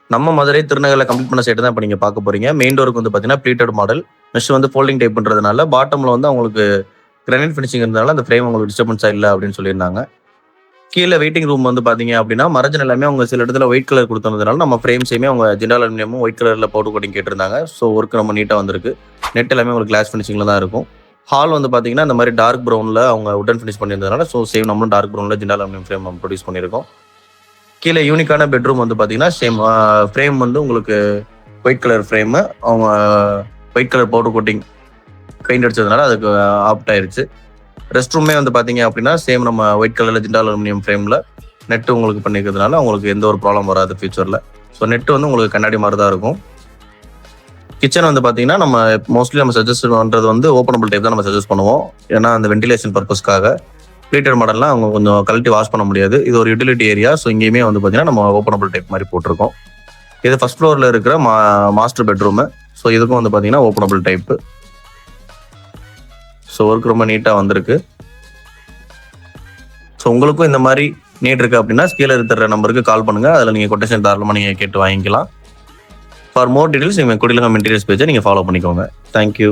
நம்ம மதுரை திருநகரில் கம்ப்ளீட் பண்ண சைடு தான் இப்போ நீங்கள் பார்க்க போறீங்க. மெயின் டோருக்கு வந்து பார்த்தீங்கன்னா ப்ளீட்டட் மாடல். மெஷ் வந்து ஃபோல்டிங் டைப்ன்றதுனால பாட்டமில் வந்து அவங்களுக்கு கிரானைட் ஃபினிஷிங் இருந்தனால அந்த ஃப்ரேம் உங்களுக்கு டிஸ்டர்பன்ஸாக இல்லை அப்படின்னு சொல்லியிருந்தாங்க. கீழே வெயிட்டிங் ரூம் வந்து பார்த்தீங்க அப்படின்னா மரஜன் எல்லாமே அவங்க சில இடத்துல ஒயிட் கலர் கொடுத்ததுனால நம்ம ஃப்ரேம்ஸையுமே அவங்க ஜிண்டால் அலுமினியமும் ஒயிட் கலரில் பவுடர் கோட்டிங் கேட்டிருந்தாங்க. ஸோ ஒர்க் நம்ம நீட்டாக வந்திருக்கு. நெட் எல்லாமே உங்களுக்கு கிளாஸ் ஃபினிஷிங்கில் தான் இருக்கும். ஹால் வந்து பார்த்தீங்கன்னா இந்த மாதிரி டார்க் ப்ரௌனில் அவங்க உடன் ஃபினிஷ் பண்ணியிருந்ததுனால ஸோ சேம் நம்மளும் டார்க் ப்ரௌனில் ஜிண்டால் அலுமினியம் ஃப்ரேம் நம்ம ப்ரொடியூஸ் பண்ணியிருக்கோம். கீழே யூனிக்கான பெட்ரூம் வந்து பார்த்தீங்கன்னா சேம் ஃப்ரேம் வந்து உங்களுக்கு ஒயிட் கலர் ஃப்ரேமு அவங்க white colour powder coating paint அடிச்சதுனால அதுக்கு ஆப்ட் ஆயிருச்சு. ரெஸ்ட் ரூமே வந்து பார்த்தீங்க அப்படின்னா சேம் நம்ம ஒயிட் கலரில் ஜிண்டால் அலுமினியம் ஃப்ரேமில் நெட்டு உங்களுக்கு பண்ணிக்கிறதுனால உங்களுக்கு எந்த ஒரு ப்ராப்ளம் வராது ஃபியூச்சரில். ஸோ நெட்டு வந்து உங்களுக்கு கண்ணாடி மாதிரி தான் இருக்கும். கிச்சன் வந்து பார்த்தீங்கன்னா நம்ம மோஸ்ட்லி நம்ம சஜஸ்ட் பண்ணுறது வந்து ஓப்பனபிள் டைப் தான் நம்ம சஜஸ்ட் பண்ணுவோம். ஏன்னா அந்த வென்டிலேஷன் பர்பஸ்க்காக ப்ளீட்டட் மாடல்லாம் அவங்க கொஞ்சம் கழட்டி வாஷ் பண்ண முடியாது. இது ஒரு யூட்டிலிட்டி ஏரியா. ஸோ இங்கேயுமே வந்து பார்த்தீங்கன்னா நம்ம ஓப்பனபிள் டைப் மாதிரி போட்டிருக்கோம். இது ஃபர்ஸ்ட் ஃப்ளோரில் இருக்கிற மாஸ்டர் பெட்ரூமு. ஸோ இதுக்கும் வந்து பார்த்தீங்கன்னா ஓப்பனபிள் டைப்பு. ஸோ ஒர்க் ரொம்ப நீட்டாக வந்திருக்கு. ஸோ உங்களுக்கும் இந்த மாதிரி நீட் இருக்குது அப்படின்னா கீழே இருக்கிற நம்பருக்கு கால் பண்ணுங்கள். அதில் நீங்கள் கொட்டேஷன் தாராளமாக நீங்கள் கேட்டு வாங்கிக்கலாம். ஃபார் மோர் டீடைல்ஸ் நீங்கள் குடிலங்கம் இன்டீரியர்ஸ் பேஜை நீங்கள் ஃபாலோ பண்ணிக்கோங்க. தேங்க்யூ.